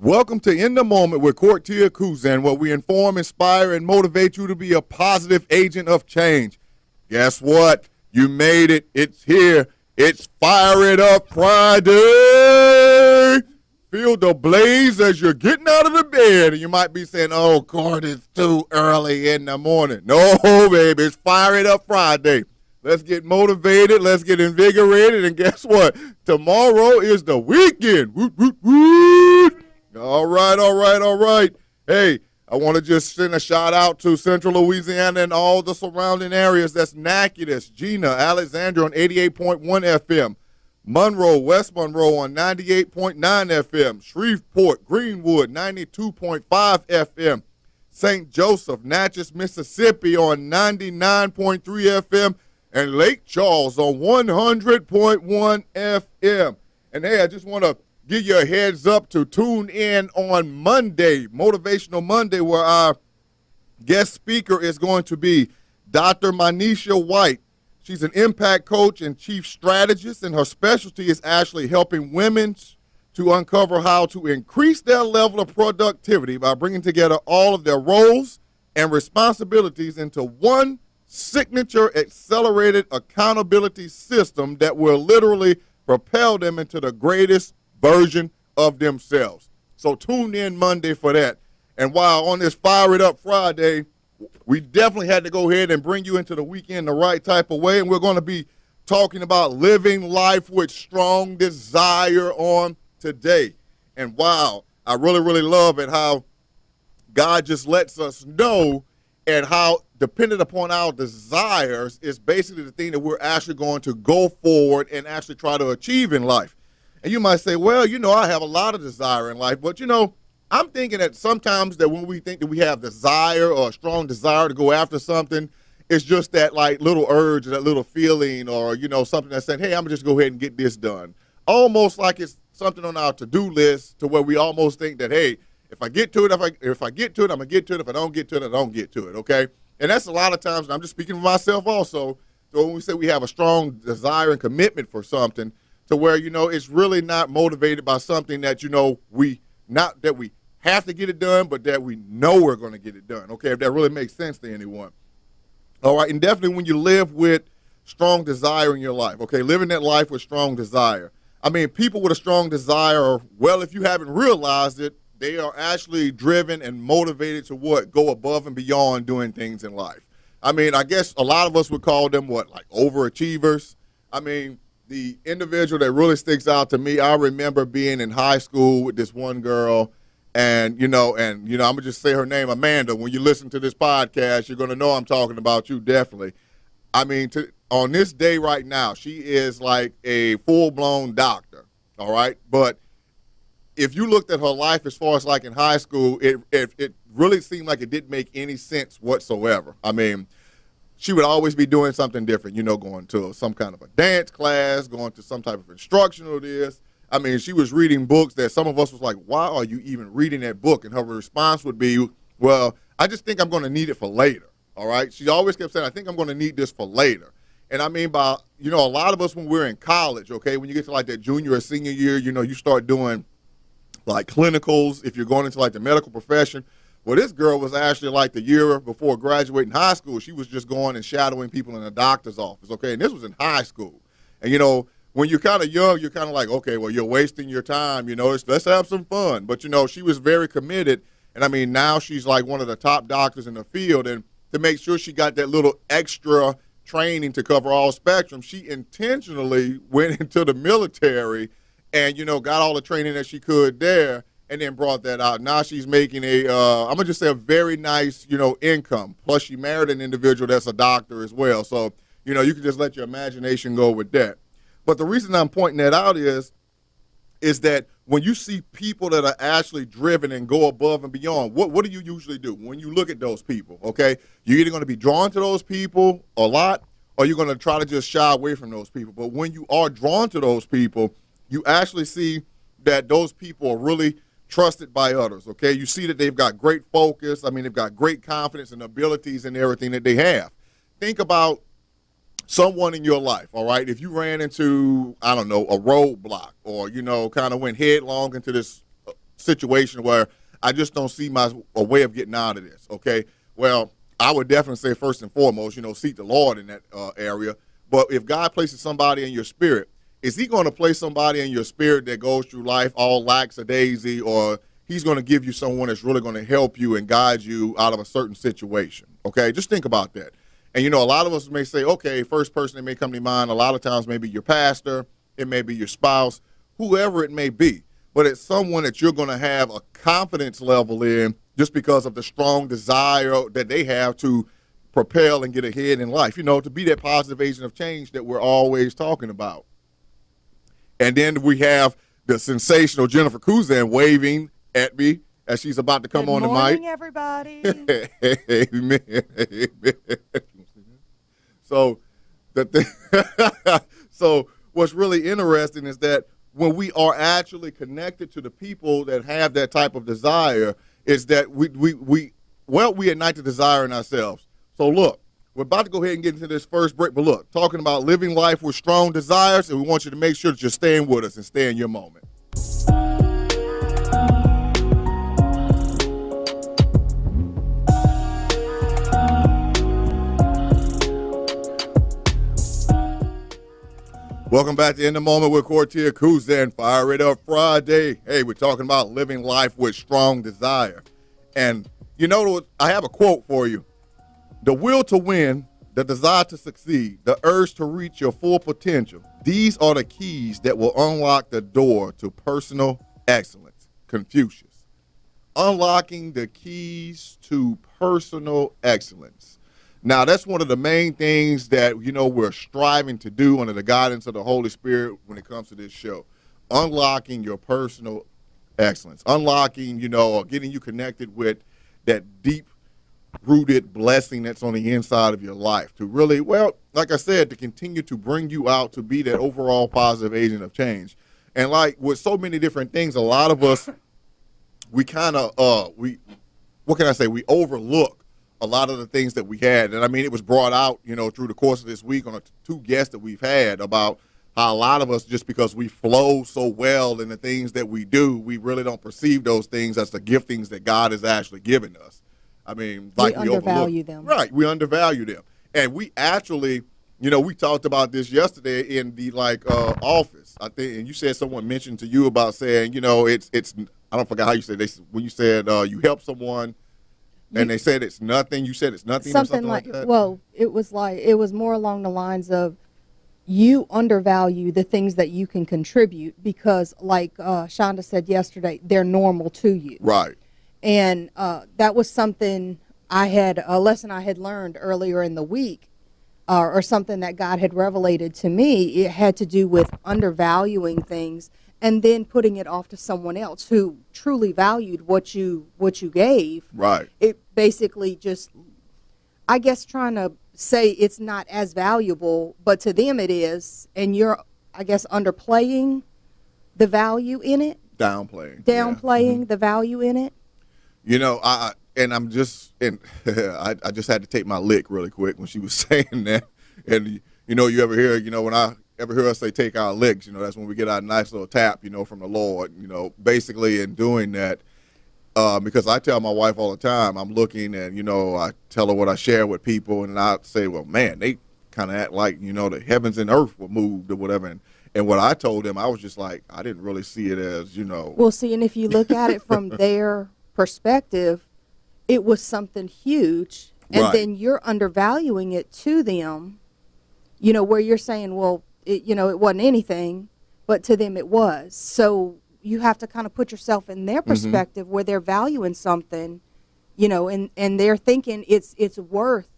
Welcome to In the Moment with Kortia Kuzan, where we inform, inspire, and motivate you to be a positive agent of change. Guess what? You made it. It's here. It's Fire It Up Friday. Feel the blaze as you're getting out of the bed. And you might be saying, oh, Court, it's too early in the morning. No, baby, it's Fire It Up Friday. Let's get motivated. Let's get invigorated. And guess what? Tomorrow is the weekend. Woot, woot, woot. All right. Hey, I want to just send a shout out to Central Louisiana and all the surrounding areas. That's Natchitoches, Gina, Alexandria on 88.1 FM, Monroe, West Monroe on 98.9 FM, Shreveport, Greenwood, 92.5 FM, St. Joseph, Natchez, Mississippi on 99.3 FM, and Lake Charles on 100.1 FM. And hey, I just want to give you a heads up to tune in on Monday, Motivational Monday, where our guest speaker is going to be Dr. Manisha White. She's an impact coach and chief strategist, and her specialty is actually helping women to uncover how to increase their level of productivity by bringing together all of their roles and responsibilities into one signature accelerated accountability system that will literally propel them into the greatest version of themselves. So tune in Monday for that. And while on this Fire It Up Friday, we definitely had to go ahead and bring you into the weekend the right type of way. And we're going to be talking about living life with strong desire on today. And wow, I really love it how God just lets us know and how dependent upon our desires is basically the thing that we're actually going to go forward and actually try to achieve in life. And you might say, well, I have a lot of desire in life. But, I'm thinking that sometimes that when we think that we have desire or a strong desire to go after something, it's just that like little urge, that little feeling or, something that's saying, hey, I'm going to just go ahead and get this done. Almost like it's something on our to-do list to where we almost think that, hey, if I get to it, if I get to it, I'm going to get to it. If I don't get to it, I don't get to it, okay? And that's a lot of times, and I'm just speaking for myself also, so when we say we have a strong desire and commitment for something, to where, it's really not motivated by something that, we have to get it done, but that we know we're going to get it done, okay, if that really makes sense to anyone. All right, and definitely when you live with strong desire in your life, okay, living that life with strong desire. I mean, people with a strong desire, well, if you haven't realized it, they are actually driven and motivated to what? Go above and beyond doing things in life. I mean, I guess a lot of us would call them what? Like overachievers. I mean, the individual that really sticks out to me, I remember being in high school with this one girl, and I'm gonna just say her name, Amanda. When you listen to this podcast, you're gonna know I'm talking about you, definitely. I mean, on this day right now, she is like a full-blown doctor, all right? But if you looked at her life as far as like in high school, it really seemed like it didn't make any sense whatsoever. I mean, she would always be doing something different, going to some kind of a dance class, going to some type of instructional this. I mean, she was reading books that some of us was like, why are you even reading that book? And her response would be, well, I just think I'm going to need it for later, all right? She always kept saying, I think I'm going to need this for later. And I mean by, a lot of us when we're in college, okay, when you get to like that junior or senior year, you start doing like clinicals if you're going into like the medical profession. Well, this girl was actually like the year before graduating high school. She was just going and shadowing people in a doctor's office, okay? And this was in high school. And, when you're kind of young, you're kind of like, okay, well, you're wasting your time, let's have some fun. But, she was very committed. And, I mean, now she's like one of the top doctors in the field. And to make sure she got that little extra training to cover all spectrum, she intentionally went into the military and, got all the training that she could there. And then brought that out. Now she's making I'm going to just say a very nice, income. Plus she married an individual that's a doctor as well. So, you can just let your imagination go with that. But the reason I'm pointing that out is that when you see people that are actually driven and go above and beyond, what do you usually do when you look at those people, okay? You're either going to be drawn to those people a lot or you're going to try to just shy away from those people. But when you are drawn to those people, you actually see that those people are really trusted by others, okay? You see that they've got great focus. I mean, they've got great confidence and abilities in everything that they have. Think about someone in your life, all right? If you ran into, I don't know, a roadblock or, kind of went headlong into this situation where I just don't see a way of getting out of this. Okay, well, I would definitely say first and foremost, seek the Lord in that area. But if God places somebody in your spirit, is he going to place somebody in your spirit that goes through life all lackadaisy, or he's going to give you someone that's really going to help you and guide you out of a certain situation? Okay, just think about that. And, a lot of us may say, okay, first person that may come to mind, a lot of times maybe your pastor, it may be your spouse, whoever it may be. But it's someone that you're going to have a confidence level in just because of the strong desire that they have to propel and get ahead in life, to be that positive agent of change that we're always talking about. And then we have the sensational Jennifer Kuzan waving at me as she's about to come on the mic. Good morning, everybody. Amen. Amen. So, so what's really interesting is that when we are actually connected to the people that have that type of desire, is that we ignite the desire in ourselves. So look, we're about to go ahead and get into this first break, but look, talking about living life with strong desires, and we want you to make sure that you're staying with us and stay in your moment. Welcome back to In the Moment with Kortia, Kuzan, Fire It Up Friday. Hey, we're talking about living life with strong desire. And I have a quote for you. The will to win, the desire to succeed, the urge to reach your full potential. These are the keys that will unlock the door to personal excellence. Confucius. Unlocking the keys to personal excellence. Now, that's one of the main things that, we're striving to do under the guidance of the Holy Spirit when it comes to this show. Unlocking your personal excellence. Unlocking, getting you connected with that deep-rooted blessing that's on the inside of your life. To really, like I said, to continue to bring you out to be that overall positive agent of change. And like with so many different things, a lot of us, we overlook a lot of the things that we had. And I mean, it was brought out, through the course of this week on the two guests that we've had about how a lot of us, just because we flow so well in the things that we do, we really don't perceive those things as the giftings that God has actually given us. I mean, like we undervalue them. Right, we undervalue them. And we actually, we talked about this yesterday in the office. I think, and you said someone mentioned to you about saying, it's I don't forget how you said this when you said you help someone. And they said it's nothing. You said it's nothing. Something, or something like that? Well, it was more along the lines of you undervalue the things that you can contribute because, like Shonda said yesterday, they're normal to you. Right. And that was something a lesson I had learned earlier in the week, or something that God had revelated to me. It had to do with undervaluing things and then putting it off to someone else who truly valued what you gave. Right. It basically just, I guess, trying to say it's not as valuable, but to them it is, and you're, I guess, underplaying the value in it. Downplaying The value in it. I just had to take my lick really quick when she was saying that. And you ever hear, when I ever hear us say take our licks, that's when we get our nice little tap, from the Lord, basically in doing that. Because I tell my wife all the time, I'm looking and, I tell her what I share with people, and I say, well, man, they kind of act like, the heavens and earth were moved or whatever. And what I told them, I was just like, I didn't really see it as, Well, see, and if you look at it from their perspective, it was something huge. And right. Then you're undervaluing it to them, where you're saying, well, it wasn't anything, but to them it was. So you have to kind of put yourself in their perspective where they're valuing something, and they're thinking it's worth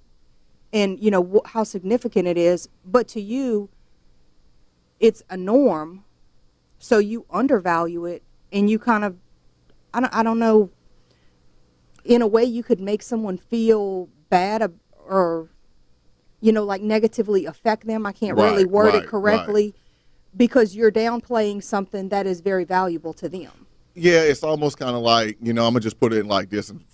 and, how significant it is. But to you, it's a norm. So you undervalue it, and you kind of, I don't know, in a way you could make someone feel bad or, like negatively affect them. I can't really word it correctly because you're downplaying something that is very valuable to them. Yeah, it's almost kind of like, I'm going to just put it in like this and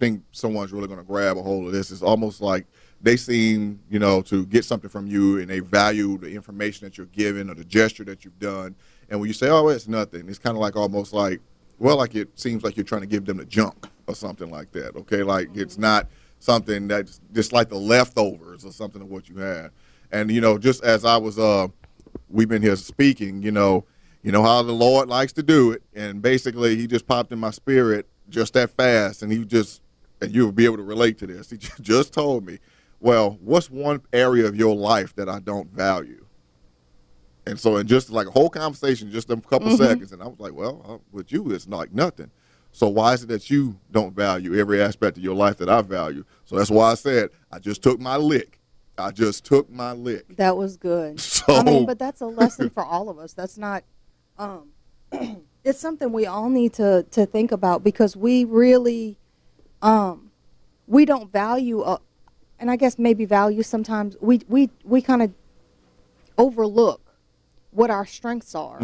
think someone's really going to grab a hold of this. It's almost like they seem, to get something from you and they value the information that you're giving or the gesture that you've done. And when you say, oh, it's nothing, it's kind of like almost like Well, like it seems like you're trying to give them the junk or something like that. Okay, like it's not something that's just like the leftovers or something of what you had. And just as I was, we've been here speaking. You know how the Lord likes to do it, and basically He just popped in my spirit just that fast, and you'll be able to relate to this. He just told me, well, what's one area of your life that I don't value? And so in just like a whole conversation, just a couple seconds, and I was like, well, with you, it's like nothing. So why is it that you don't value every aspect of your life that I value? So that's why I said I just took my lick. That was good. So, but that's a lesson for all of us. That's not, it's something we all need to think about, because we really, we don't value, and I guess maybe value sometimes, we kind of overlook what our strengths are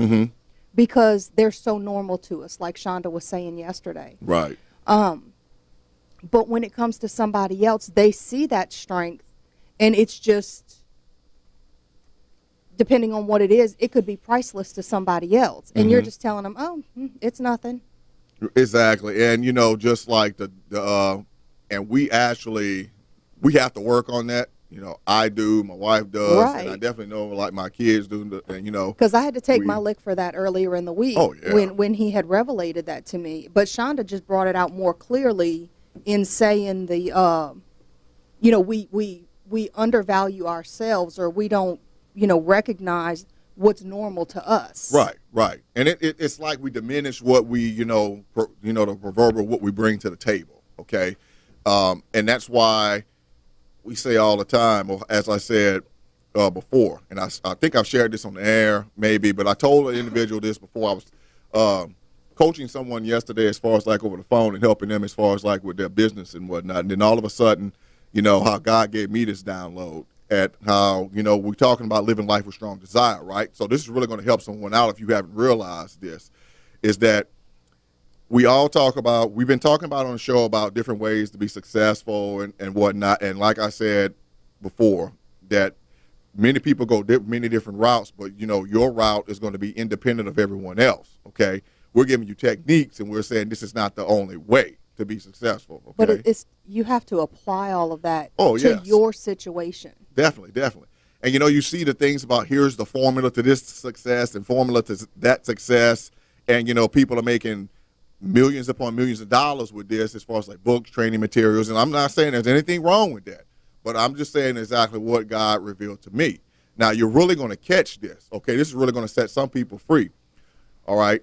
because they're so normal to us, like Shonda was saying yesterday. Right. But when it comes to somebody else, they see that strength, and it's just, depending on what it is, it could be priceless to somebody else. And you're just telling them, oh, it's nothing. Exactly. And, just like and we have to work on that. I do, my wife does, Right. and I definitely know like my kids do, and Because I had to take my lick for that earlier in the week. Oh, yeah. when he had revelated that to me. But Shonda just brought it out more clearly in saying we undervalue ourselves, or we don't, recognize what's normal to us. Right. And it's like we diminish what we, the proverbial what we bring to the table. Okay. And that's why we say all the time, or as I said before, and I think I've shared this on the air maybe, but I told an individual this before. I was coaching someone yesterday as far as like over the phone and helping them as far as like with their business and whatnot. And then all of a sudden, how God gave me this download at how, we're talking about living life with strong desire, right? So this is really going to help someone out if you haven't realized this, is that we've been talking about on the show about different ways to be successful and whatnot. And like I said before, that many people go many different routes, but, your route is going to be independent of everyone else, okay? We're giving you techniques, and we're saying this is not the only way to be successful, okay? But you have to apply all of that to yes. your situation. Definitely. And, you see the things about here's the formula to this success and formula to that success, and, people are making millions upon millions of dollars with this as far as like books, training materials. And I'm not saying there's anything wrong with that, but I'm just saying exactly what God revealed to me. Now, you're really going to catch this, okay? This is really going to set some people free, all right?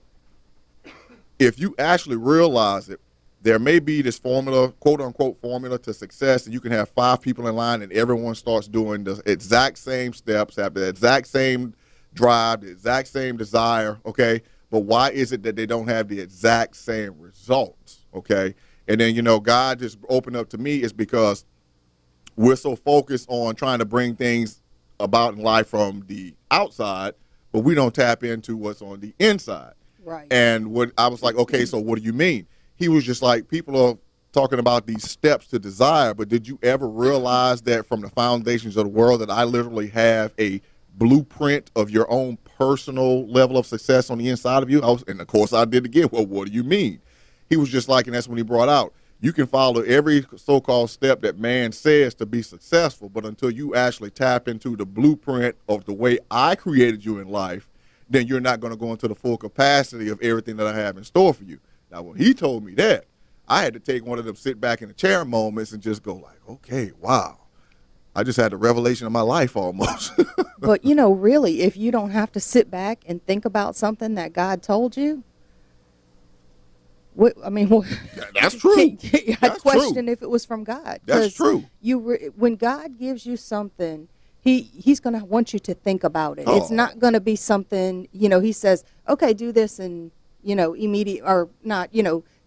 If you actually realize it, there may be this formula, quote unquote formula to success, and you can have 5 people in line and everyone starts doing the exact same steps, have the exact same drive, the exact same desire, okay? But why is it that they don't have the exact same results, okay? And then, God just opened up to me is because we're so focused on trying to bring things about in life from the outside, but we don't tap into what's on the inside. Right. And what I was like, okay, so what do you mean? He was just like, people are talking about these steps to desire, but did you ever realize that from the foundations of the world that I literally have a blueprint of your own personal level of success on the inside of you? And of course I did again. Well, what do you mean? He was just like, and that's when he brought out, you can follow every so-called step that man says to be successful, but until you actually tap into the blueprint of the way I created you in life, then you're not going to go into the full capacity of everything that I have in store for you. Now, when he told me that, I had to take one of them sit back in the chair moments and just go like, okay, wow. I just had the revelation of my life almost. But, really, if you don't have to sit back and think about something that God told you, that's true. I question if it was from God. That's true. When God gives you something, He's going to want you to think about it. Oh. It's not going to be something, He says, okay, do this and, immediate or not,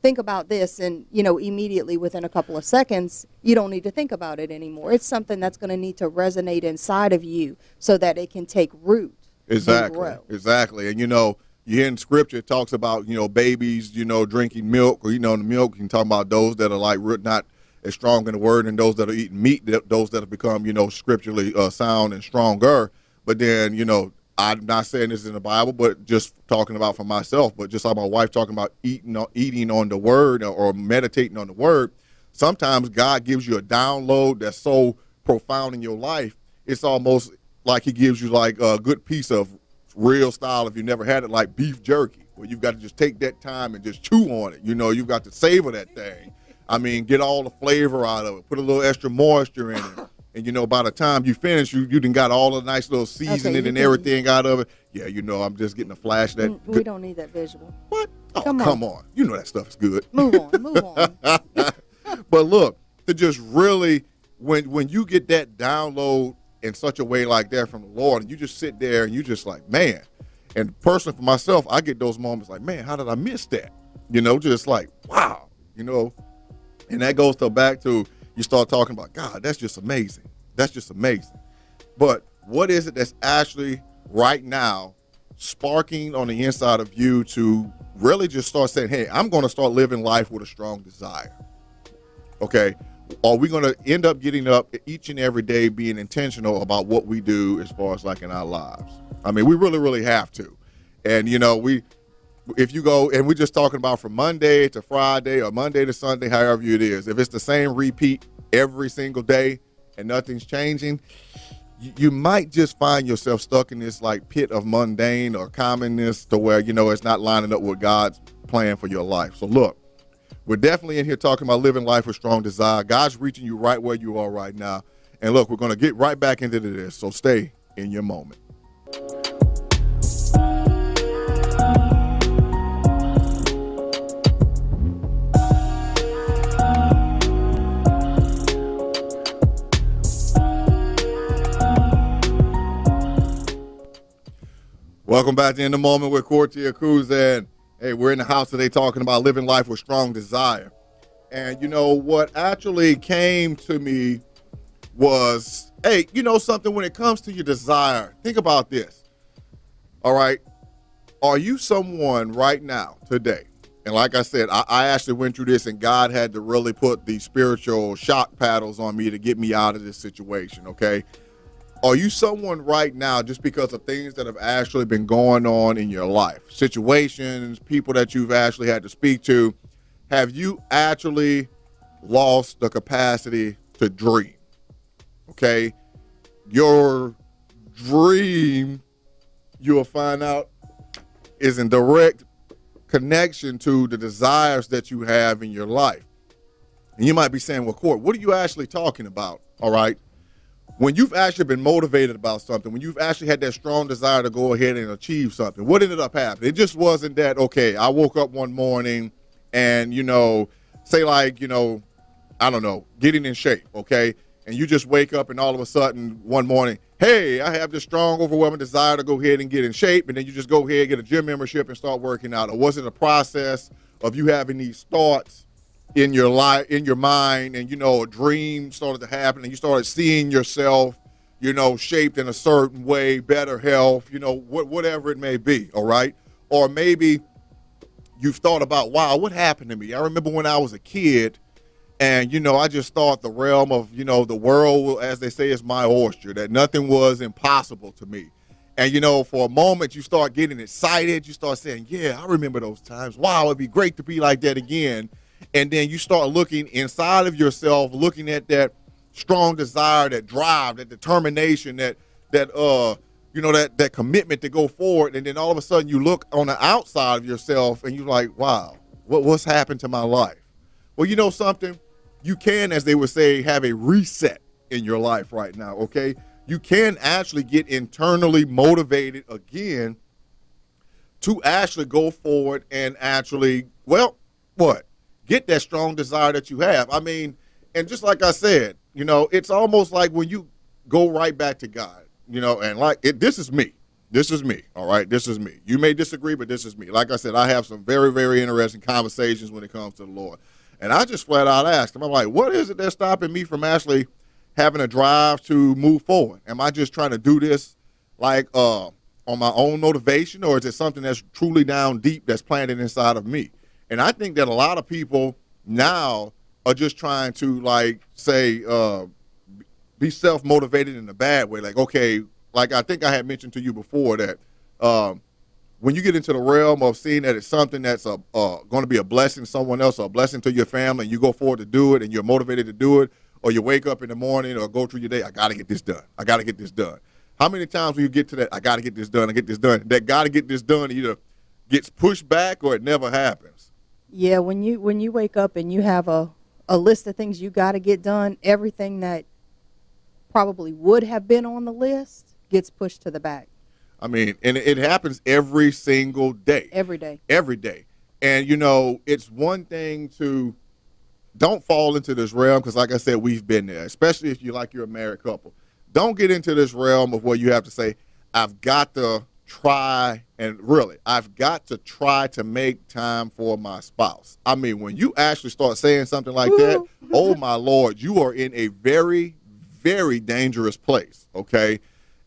think about this and, immediately within a couple of seconds, you don't need to think about it anymore. It's something that's going to need to resonate inside of you so that it can take root. Exactly. And grow. Exactly. And, you hear in scripture, it talks about, babies, drinking milk, or, the milk, you can talk about those that are like not as strong in the word and those that are eating meat, those that have become, scripturally sound and stronger. But then, I'm not saying this is in the Bible, but just talking about for myself, but just like my wife talking about eating on the word or meditating on the word, sometimes God gives you a download that's so profound in your life, it's almost like he gives you like a good piece of real style, if you never had it, like beef jerky, where you've got to just take that time and just chew on it. You've got to savor that thing. I mean, get all the flavor out of it, put a little extra moisture in it. And, by the time you finish, you done got all the nice little seasoning and everything out of it. Yeah, I'm just getting a flash of that. We don't need that visual. What? Oh, come on. You know that stuff is good. Move on. But look, to just really, when you get that download in such a way like that from the Lord, and you just sit there and you just like, man, and personally for myself, I get those moments like, man, how did I miss that? Just like, wow, and that goes back to, you start talking about, God, that's just amazing. That's just amazing. But what is it that's actually right now sparking on the inside of you to really just start saying, hey, I'm going to start living life with a strong desire? Okay. Are we going to end up getting up each and every day being intentional about what we do as far as like in our lives? I mean, we really, really have to. And, if you go, and we're just talking about from Monday to Friday or Monday to Sunday, however it is, if it's the same repeat every single day and nothing's changing, you might just find yourself stuck in this like pit of mundane or commonness to where, it's not lining up with God's plan for your life. So look, we're definitely in here talking about living life with strong desire. God's reaching you right where you are right now. And look, we're going to get right back into this. So stay in your moment. Welcome back to In the Moment with Kortia Cruz. And hey, we're in the house today talking about living life with strong desire. And what actually came to me was, hey, something, when it comes to your desire, think about this. All right. Are you someone right now, today? And like I said, I actually went through this and God had to really put the spiritual shock paddles on me to get me out of this situation. Okay. Are you someone right now, just because of things that have actually been going on in your life, situations, people that you've actually had to speak to, have you actually lost the capacity to dream? Okay. Your dream, you'll find out, is in direct connection to the desires that you have in your life. And you might be saying, well, Court, what are you actually talking about? All right. When you've actually been motivated about something, when you've actually had that strong desire to go ahead and achieve something, what ended up happening? It just wasn't that, okay, I woke up one morning and, say like, I don't know, getting in shape, okay? And you just wake up and all of a sudden one morning, hey, I have this strong, overwhelming desire to go ahead and get in shape. And then you just go ahead and get a gym membership and start working out. Or was it a process of you having these thoughts in your life, in your mind, and a dream started to happen and you started seeing yourself, shaped in a certain way, better health, whatever it may be, all right? Or maybe you've thought about, wow, what happened to me? I remember when I was a kid and, I just thought the realm of, the world, as they say, is my oyster, that nothing was impossible to me. And, for a moment, you start getting excited. You start saying, yeah, I remember those times. Wow, it'd be great to be like that again. And then you start looking inside of yourself, looking at that strong desire, that drive, that determination, that commitment to go forward. And then all of a sudden you look on the outside of yourself and you're like, wow, what's happened to my life? Well, you know something? You can, as they would say, have a reset in your life right now, okay? You can actually get internally motivated again to actually go forward and actually, get that strong desire that you have. I mean, and just like I said, it's almost like when you go right back to God, and like this is me. This is me. All right. This is me. You may disagree, but this is me. Like I said, I have some very, very interesting conversations when it comes to the Lord. And I just flat out asked him, I'm like, what is it that's stopping me from actually having a drive to move forward? Am I just trying to do this like on my own motivation, or is it something that's truly down deep that's planted inside of me? And I think that a lot of people now are just trying to, like, say, be self-motivated in a bad way. Like, okay, like I think I had mentioned to you before that when you get into the realm of seeing that it's something that's going to be a blessing to someone else or a blessing to your family, and you go forward to do it and you're motivated to do it, or you wake up in the morning or go through your day, I got to get this done. I got to get this done. How many times will you get to that, I got to get this done, I get this done? That got to get this done either gets pushed back or it never happens. Yeah, when you wake up and you have a list of things you got to get done, everything that probably would have been on the list gets pushed to the back. I mean, and it happens every single day. Every day. Every day. And, you know, it's one thing to don't fall into this realm because, like I said, we've been there, especially if you're a married couple. Don't get into this realm of where you have to say, I've got to try, and really, I've got to try to make time for my spouse. I mean, when you actually start saying something like that, oh, my Lord, you are in a very, very dangerous place, okay?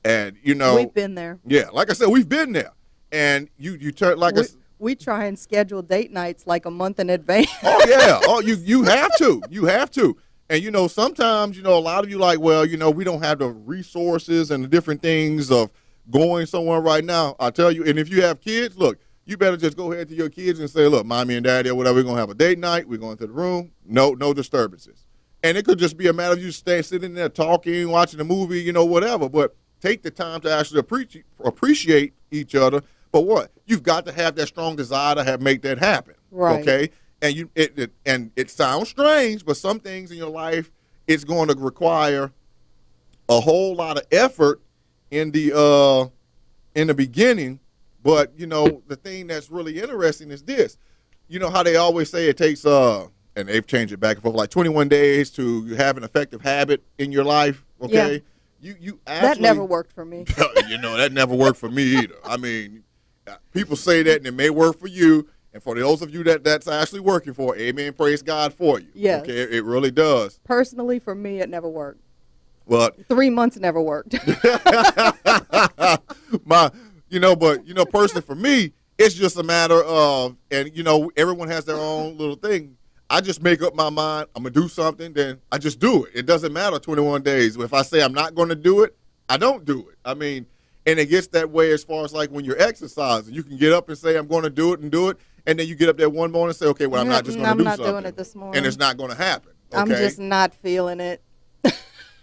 And, you know. We've been there. Yeah, like I said, we've been there. And you turn, like we try and schedule date nights like a month in advance. Oh, yeah. Oh, you have to. You have to. And, you know, sometimes, you know, a lot of you like, well, you know, we don't have the resources and the different things of going somewhere right now. I tell you, and if you have kids, look, you better just go ahead to your kids and say, look, mommy and daddy or whatever, we're going to have a date night. We're going to the room. No disturbances. And it could just be a matter of you sitting there talking, watching a movie, you know, whatever. But take the time to actually appreciate each other. But what? You've got to have that strong desire to make that happen. Right. Okay? And it sounds strange, but some things in your life, it's going to require a whole lot of effort in the beginning. But, you know, the thing that's really interesting is this. You know how they always say it takes, and they've changed it back and forth, like 21 days to have an effective habit in your life, okay? Yeah. You actually, that never worked for me. You know, that never worked for me either. I mean, people say that, and it may work for you. And for those of you that's actually working for, amen, praise God for you. Yes. Okay, it really does. Personally, for me, it never worked. Well, 3 months never worked. Personally for me, it's just a matter of, and, you know, everyone has their own little thing. I just make up my mind, I'm going to do something, then I just do it. It doesn't matter 21 days. If I say I'm not going to do it, I don't do it. I mean, and it gets that way as far as like when you're exercising. You can get up and say, I'm going to do it, and then you get up there one morning and say, okay, well, I'm not just going to do something. I'm not doing it this morning. And it's not going to happen. Okay? I'm just not feeling it.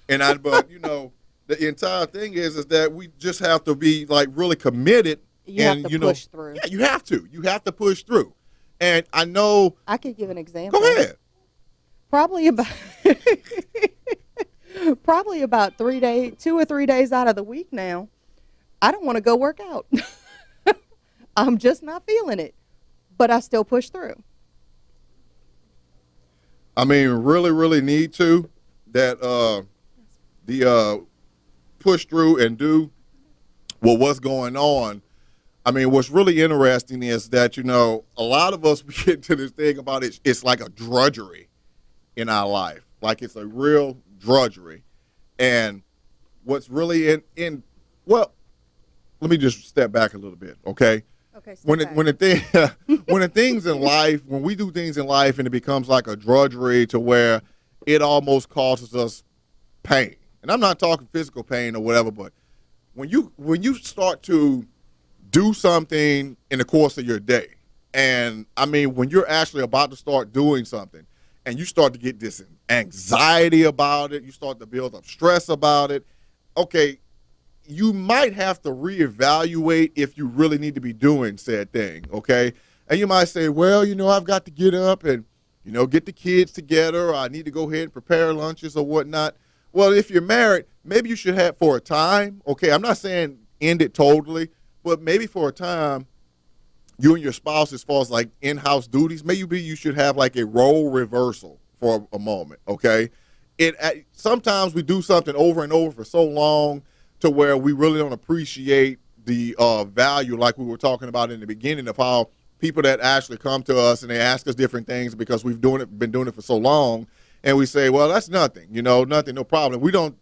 But, you know, the entire thing is that we just have to be, like, really committed. You have to push through. Yeah, you have to. You have to push through. And I know. I could give an example. Go ahead. Probably about 3 days, 2 or 3 days out of the week now, I don't want to go work out. I'm just not feeling it. But I still push through. I mean, really, really need to push through and do what's going on. I mean, what's really interesting is that, you know, a lot of us, we get to this thing about it, it's like a drudgery in our life. Like it's a real drudgery. And what's really well, let me just step back a little bit, okay? Okay. When the things in life, when we do things in life and it becomes like a drudgery to where it almost causes us pain. And I'm not talking physical pain or whatever, but when you start to do something in the course of your day, and I mean when you're actually about to start doing something and you start to get this anxiety about it, you start to build up stress about it, okay, you might have to reevaluate if you really need to be doing said thing, okay? And you might say, well, you know, I've got to get up and, you know, get the kids together, or I need to go ahead and prepare lunches or whatnot. Well, if you're married, maybe you should have for a time, okay? I'm not saying end it totally, but maybe for a time, you and your spouse, as far as like in-house duties, maybe you should have like a role reversal for a moment, okay? Sometimes we do something over and over for so long to where we really don't appreciate the value, like we were talking about in the beginning, of how people that actually come to us and they ask us different things because we've been doing it for so long, and we say, well, that's nothing, you know, nothing, no problem. We don't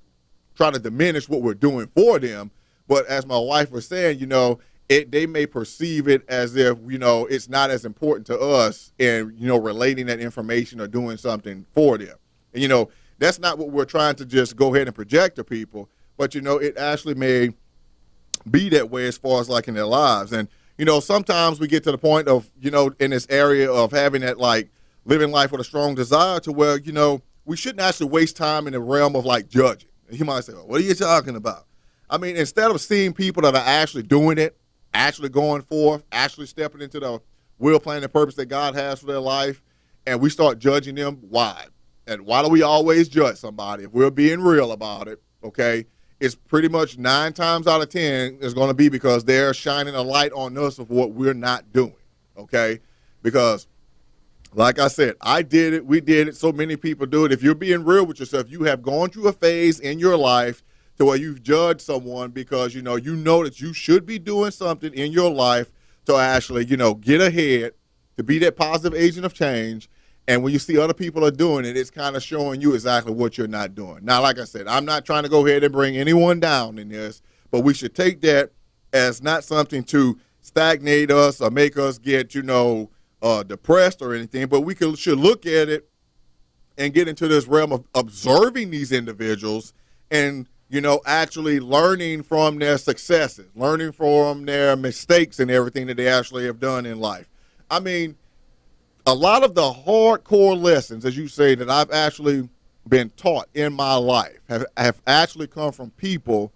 try to diminish what we're doing for them, but as my wife was saying, you know, they may perceive it as if, you know, it's not as important to us and, you know, relating that information or doing something for them. And, you know, that's not what we're trying to just go ahead and project to people. But, you know, it actually may be that way as far as like in their lives. And, sometimes we get to the point of, in this area of having that like living life with a strong desire to where, we shouldn't actually waste time in the realm of like judging. And you might say, well, what are you talking about? I mean, instead of seeing people that are actually doing it, actually going forth, actually stepping into the will, plan, and purpose that God has for their life, and we start judging them, why? And why do we always judge somebody? If we're being real about it, okay, it's pretty much 9 times out of 10 is going to be because they're shining a light on us of what we're not doing, okay? Because, like I said, I did it, we did it, so many people do it. If you're being real with yourself, you have gone through a phase in your life to where you've judged someone because, you know that you should be doing something in your life to actually, get ahead, to be that positive agent of change. And when you see other people are doing it, it's kind of showing you exactly what you're not doing. Now, like I said, I'm not trying to go ahead and bring anyone down in this, but we should take that as not something to stagnate us or make us get, depressed or anything, but we should look at it and get into this realm of observing these individuals and, actually learning from their successes, learning from their mistakes and everything that they actually have done in life. I mean, a lot of the hardcore lessons, as you say, that I've actually been taught in my life have actually come from people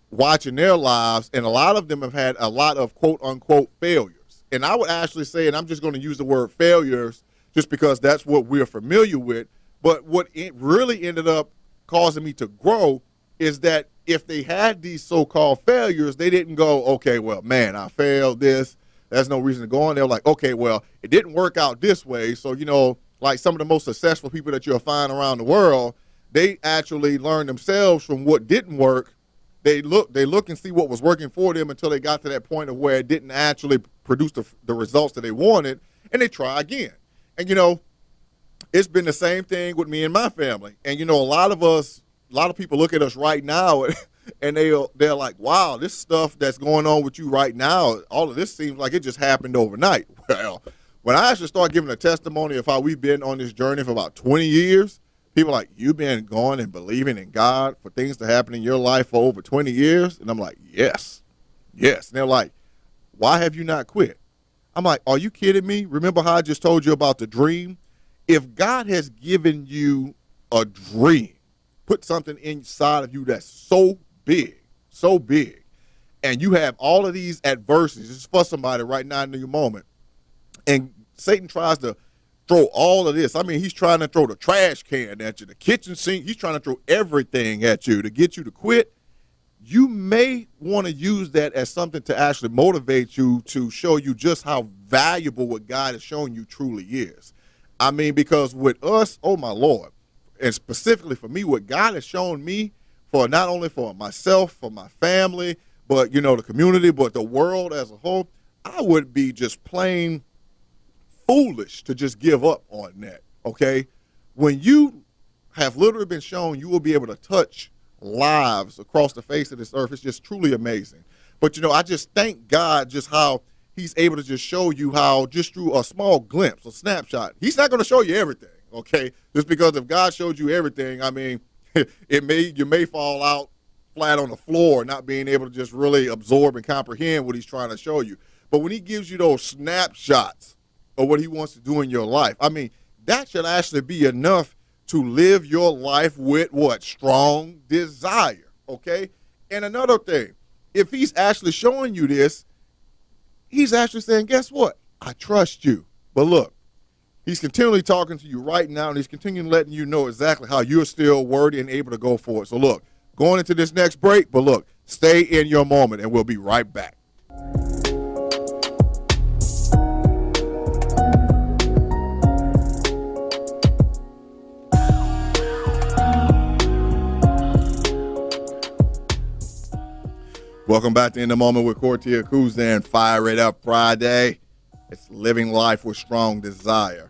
watching their lives, and a lot of them have had a lot of quote-unquote failures. And I would actually say, and I'm just going to use the word failures just because that's what we're familiar with, but what it really ended up causing me to grow is that if they had these so-called failures, they didn't go, okay, well, man, I failed this. There's no reason to go on. They're like, okay, well, it didn't work out this way. So, like some of the most successful people that you'll find around the world, they actually learn themselves from what didn't work. They look and see what was working for them until they got to that point of where it didn't actually produce the results that they wanted, and they try again. And, it's been the same thing with me and my family. And, a lot of people look at us right now and they're like, wow, this stuff that's going on with you right now, all of this seems like it just happened overnight. Well, when I actually start giving a testimony of how we've been on this journey for about 20 years, people are like, you've been going and believing in God for things to happen in your life for over 20 years? And I'm like, yes. And they're like, why have you not quit? I'm like, are you kidding me? Remember how I just told you about the dream? If God has given you a dream, put something inside of you that's so big, and you have all of these adversities, just for somebody right now in your moment, and Satan tries to throw all of this. I mean, he's trying to throw the trash can at you, the kitchen sink. He's trying to throw everything at you to get you to quit. You may want to use that as something to actually motivate you to show you just how valuable what God has shown you truly is. I mean, because with us, oh my Lord, and specifically for me, what God has shown me for not only for myself, for my family, but, the community, but the world as a whole, I would be just plain foolish to just give up on that, okay? When you have literally been shown you will be able to touch lives across the face of this earth, it's just truly amazing. But, I just thank God just how he's able to just show you how just through a small glimpse, a snapshot, he's not going to show you everything, okay? Just because if God showed you everything, I mean, you may fall out flat on the floor, not being able to just really absorb and comprehend what he's trying to show you. But when he gives you those snapshots of what he wants to do in your life, I mean, that should actually be enough to live your life with what? Strong desire, okay? And another thing, if he's actually showing you this, he's actually saying, guess what? I trust you. But look, he's continually talking to you right now, and he's continuing letting you know exactly how you're still worthy and able to go for it. So look, going into this next break, but look, stay in your moment, and we'll be right back. Welcome back to In the Moment with Kortia, and Fire It Up Friday. It's living life with strong desire.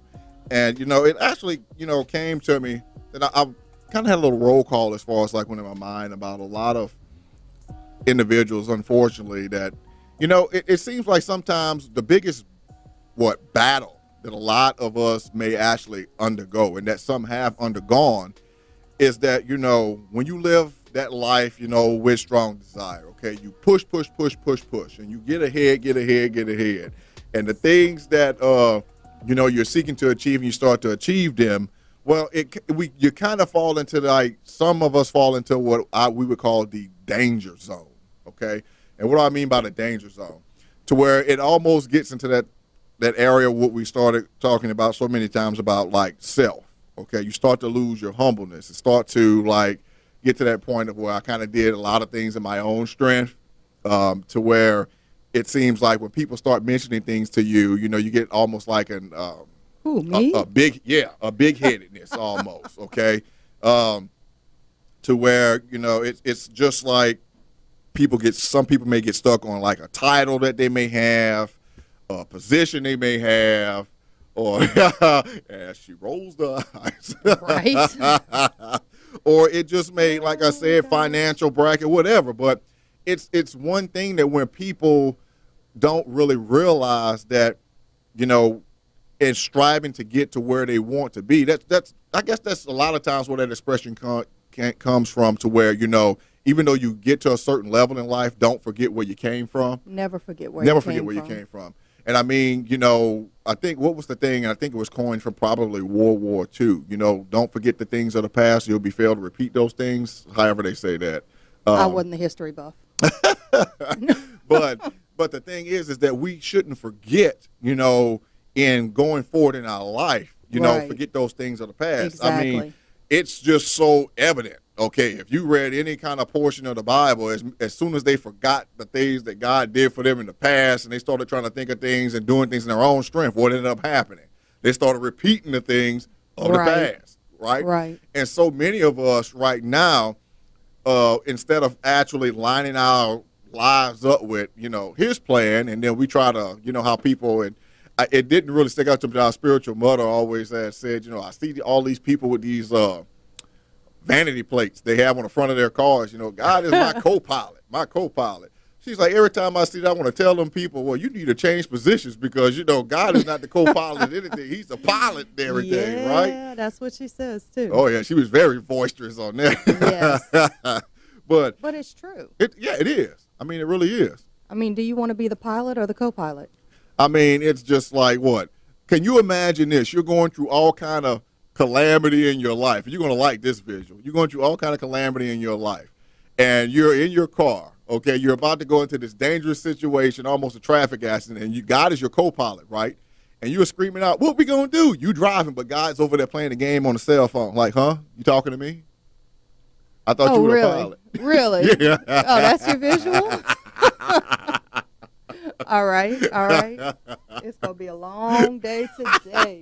And, it actually, came to me that I kind of had a little roll call as far as like went in my mind about a lot of individuals, unfortunately, that, it seems like sometimes the biggest, battle that a lot of us may actually undergo and that some have undergone is that, when you live that life, with strong desire, okay, you push, and you get ahead. And the things that, you're seeking to achieve and you start to achieve them, well, you kind of fall into some of us fall into what we would call the danger zone, okay? And what do I mean by the danger zone? To where it almost gets into that area what we started talking about so many times about like self. Okay, you start to lose your humbleness and start to get to that point of where I kind of did a lot of things in my own strength, to where it seems like when people start mentioning things to you, you get almost like Who, me? a big headedness almost. Okay, to where it's just like some people may get stuck on like a title that they may have, a position they may have, or as she rolls the eyes, Right. or it just may, like I said, financial bracket, whatever. But it's one thing that when people don't really realize that, in striving to get to where they want to be, I guess that's a lot of times where that expression comes from, to where, even though you get to a certain level in life, don't forget where you came from. Never forget where you came from. And I mean, I think what was the thing? I think it was coined from probably World War II. Don't forget the things of the past. You'll be failed to repeat those things. However they say that. I wasn't the history buff. But the thing is that we shouldn't forget, in going forward in our life, Right. forget those things of the past. Exactly. I mean, it's just so evident. Okay, if you read any kind of portion of the Bible, as soon as they forgot the things that God did for them in the past, and they started trying to think of things and doing things in their own strength, what ended up happening? They started repeating the things of Right. the past, right? Right. And so many of us right now, instead of actually lining our lives up with, His plan, and then we try to, how people, and it didn't really stick out to me. Our spiritual mother always had said, I see all these people with these vanity plates they have on the front of their cars. God is my co-pilot. She's like, every time I see that, I want to tell them people, well, you need to change positions, because, God is not the co-pilot of anything. He's the pilot and everything, right? Yeah, that's what she says, too. Oh, yeah, she was very boisterous on that. Yes. But it's true. it is. I mean, it really is. I mean, do you want to be the pilot or the co-pilot? I mean, it's just like, what? Can you imagine this? You're going through all kind of calamity in your life. You're going to like this visual. You're going through all kind of calamity in your life, and you're in your car. Okay, you're about to go into this dangerous situation, almost a traffic accident, and God is your co-pilot, right? And you're screaming out, "What we gonna do?" You driving, but God's over there playing the game on the cell phone. Like, huh? You talking to me? I thought you were really? the pilot. Really? Yeah. Oh, that's your visual? All right. It's going to be a long day today.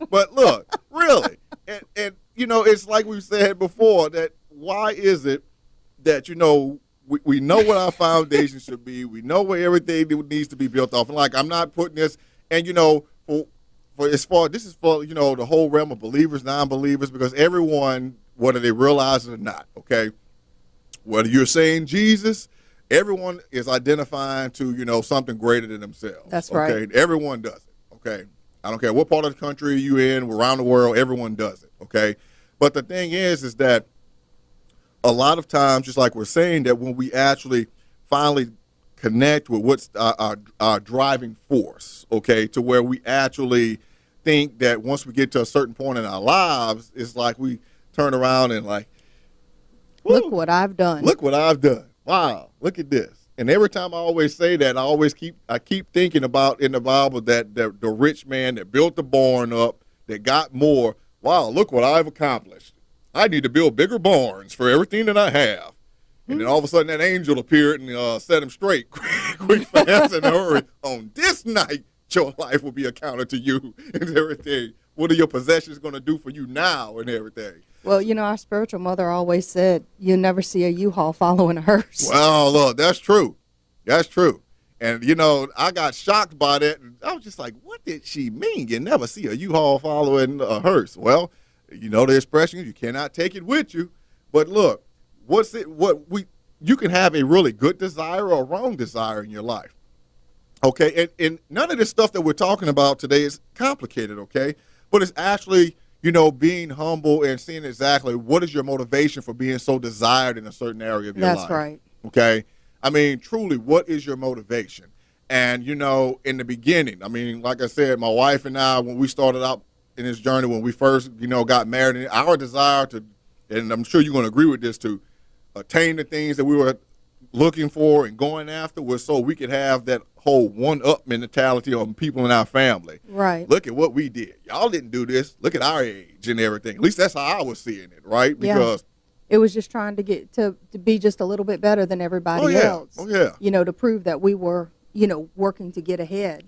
But look, really, and it's like we said before, that why is it that we know what our foundation should be, we know where everything needs to be built off, and like I'm not putting this, and for as far, this is for the whole realm of believers, non-believers, because everyone, whether they realize it or not, okay, whether you're saying Jesus, everyone is identifying to something greater than themselves. That's okay? right. Everyone does it. Okay, I don't care what part of the country you in, around the world, everyone does it. Okay, but the thing is that a lot of times, just like we're saying, that when we actually finally connect with what's our driving force, okay, to where we actually think that once we get to a certain point in our lives, it's like we turn around and like, look what I've done. Look what I've done. Wow, look at this. And every time I always say that, I keep thinking about in the Bible that the rich man that built the barn up, that got more. Wow, look what I've accomplished. I need to build bigger barns for everything that I have. And then all of a sudden that angel appeared and set him straight, quick, fast, and hurry. On this night, your life will be accounted to you and everything. What are your possessions going to do for you now and everything? Well, our spiritual mother always said, you never see a U-Haul following a hearse. Well, look, that's true. That's true. And, I got shocked by that. And I was just like, what did she mean? You never see a U-Haul following a hearse. Well, the expression, you cannot take it with you. But look, you can have a really good desire or a wrong desire in your life. Okay, and none of this stuff that we're talking about today is complicated, okay? But it's actually, being humble and seeing exactly what is your motivation for being so desired in a certain area of your life. That's right. Okay. I mean, truly, what is your motivation? And, in the beginning, I mean, like I said, my wife and I, when we started out in this journey, when we first, got married, and our desire to, and I'm sure you're going to agree with this, to attain the things that we were looking for and going after was so we could have that whole one-up mentality on people in our family. Right. Look at what we did. Y'all didn't do this. Look at our age and everything. At least that's how I was seeing it, right? Because it was just trying to get to be just a little bit better than everybody else. Oh, yeah. To prove that we were, working to get ahead.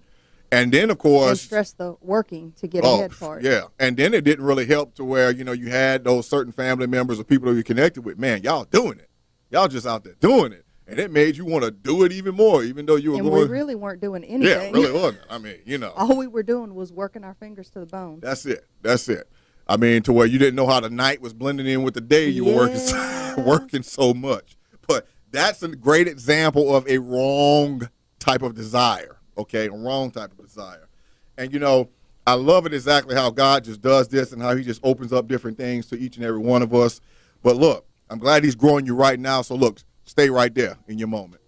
And then, of course, and stress the working to get ahead part. Yeah. And then it didn't really help to where, you had those certain family members or people that you connected with. Man, y'all doing it. Y'all just out there doing it. And it made you want to do it even more, even though you were and we really weren't doing anything. Yeah, it really wasn't. I mean, all we were doing was working our fingers to the bone. That's it. I mean, to where you didn't know how the night was blending in with the day. You were working so much. But that's a great example of a wrong type of desire, okay? A wrong type of desire. And, I love it exactly how God just does this and how he just opens up different things to each and every one of us. But look, I'm glad he's growing you right now. So, look, stay right there in your moment.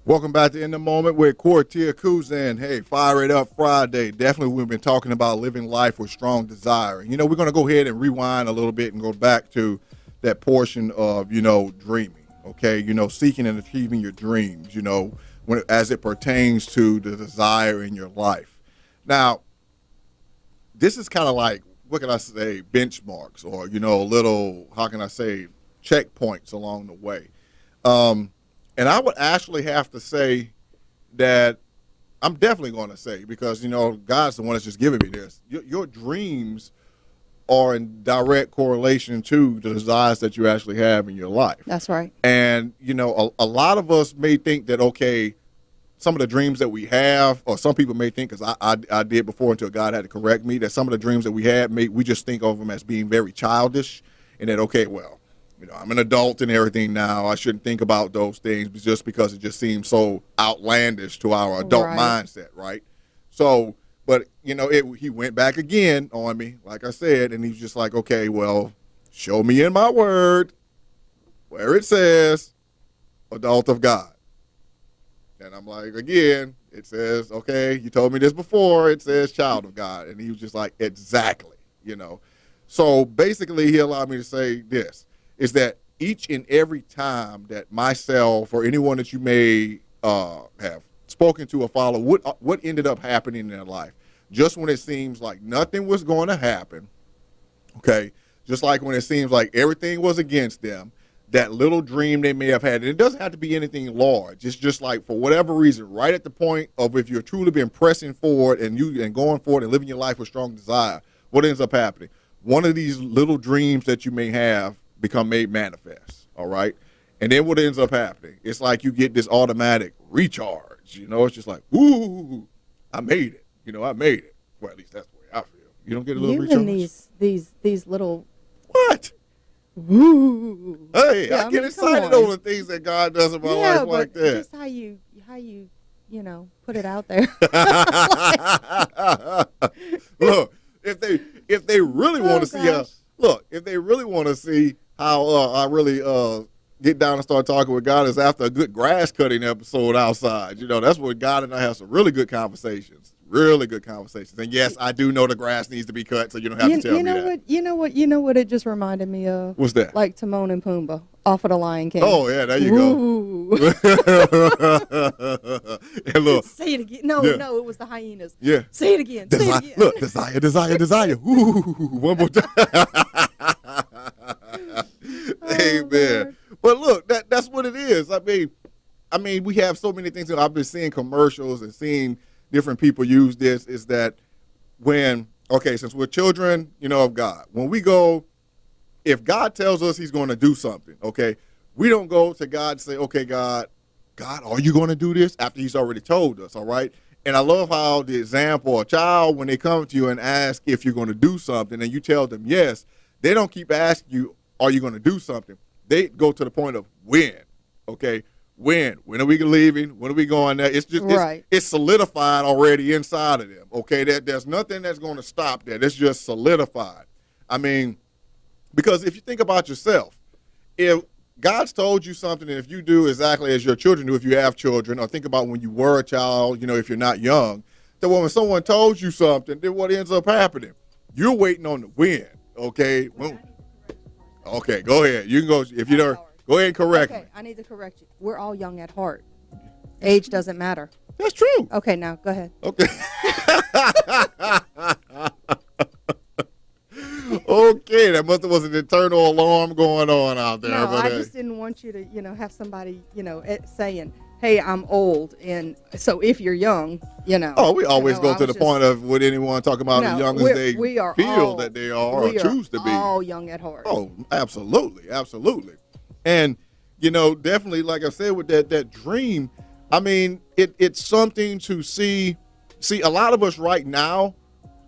Welcome back to In the Moment with Kortia Kuzan. Hey, Fire It Up Friday. Definitely we've been talking about living life with strong desire. We're going to go ahead and rewind a little bit and go back to that portion of, dreaming, okay? Seeking and achieving your dreams, as it pertains to the desire in your life. Now, this is kind of like, what can I say, benchmarks or, little, how can I say, checkpoints along the way. And I would actually have to say that I'm definitely going to say, because, God's the one that's just giving me this. Your dreams are in direct correlation to the desires that you actually have in your life. That's right. And, a lot of us may think that, okay, some of the dreams that we have, or some people may think, because I did before until God had to correct me, that some of the dreams that we had, we just think of them as being very childish, and that, okay, well, I'm an adult and everything now. I shouldn't think about those things just because it just seems so outlandish to our adult mindset, right? So, but, he went back again on me, like I said, and he's just like, okay, well, show me in my word where it says adult of God. And I'm like, again, it says, okay, you told me this before, it says child of God. And he was just like, exactly, So basically he allowed me to say this, is that each and every time that myself or anyone that you may have spoken to or followed, what ended up happening in their life, just when it seems like nothing was going to happen, okay, just like when it seems like everything was against them, that little dream they may have had, and it doesn't have to be anything large. It's just like, for whatever reason, right at the point of if you're truly been pressing forward and going forward and living your life with strong desire, what ends up happening? One of these little dreams that you may have become made manifest, all right? And then what ends up happening? It's like you get this automatic recharge, it's just like, ooh, I made it. I made it. Well, at least that's the way I feel. You don't get a little recharge? Even these little... What? Woo. Hey, I get excited over the things that God does in my life like that. Just how you put it out there. Look, if they really want to see if they really want to see how I really get down and start talking with God, is after a good grass cutting episode outside. That's where God and I have some really good conversations. Really good conversations. And yes, I do know the grass needs to be cut, so you don't have to tell me that. You know what it just reminded me of? What's that? Like Timon and Pumbaa off of the Lion King. Oh yeah, there you go. And look, say it again. No, it was the hyenas. Yeah. Say it again. Say it again. Look, desire. Ooh, one more time. Amen. But look, that's what it is. I mean, we have so many things. I've been seeing commercials and seeing different people use this, is that since we're children, of God, when we go, if God tells us he's going to do something, okay, we don't go to God and say, okay, God, are you going to do this, after he's already told us, all right? And I love how the example, a child, when they come to you and ask if you're going to do something and you tell them yes, they don't keep asking you, are you going to do something? They go to the point of when, okay? When are we leaving? When are we going there? It's just, Right. it's solidified already inside of them, okay? There's nothing that's going to stop that. It's just solidified. I mean, because if you think about yourself, if God's told you something, and if you do exactly as your children do, if you have children, or think about when you were a child, if you're not young, that when someone told you something, then what ends up happening? You're waiting on the when, okay? Okay, go ahead. You can go, if you don't, go ahead and correct me. Okay, I need to correct you. We're all young at heart. Age doesn't matter. That's true. Okay, now go ahead. Okay. Okay, that must have was an internal alarm going on out there. No, but, I just didn't want you to, have somebody, saying, hey, I'm old. And so if you're young, Oh, we always go I to the was point of would anyone talk about as young as they feel that they are or choose to be. All young at heart. Oh, absolutely, absolutely. And, definitely, like I said, with that dream, I mean, it's something to see. See, a lot of us right now,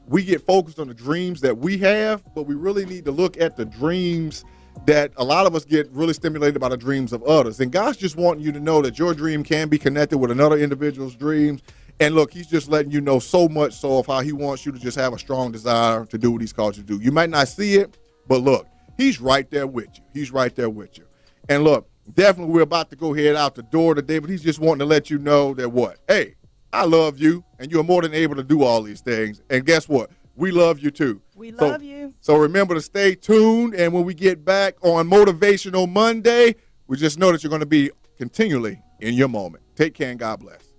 we get focused on the dreams that we have, but we really need to look at the dreams that a lot of us get really stimulated by the dreams of others. And God's just wanting you to know that your dream can be connected with another individual's dreams. And look, he's just letting you know so much so of how he wants you to just have a strong desire to do what he's called you to do. You might not see it, but look, he's right there with you. He's right there with you. And look, definitely we're about to go head out the door today, but he's just wanting to let you know that what? Hey, I love you, and you're more than able to do all these things. And guess what? We love you too. We love you. So remember to stay tuned. And when we get back on Motivational Monday, we just know that you're going to be continually in your moment. Take care and God bless.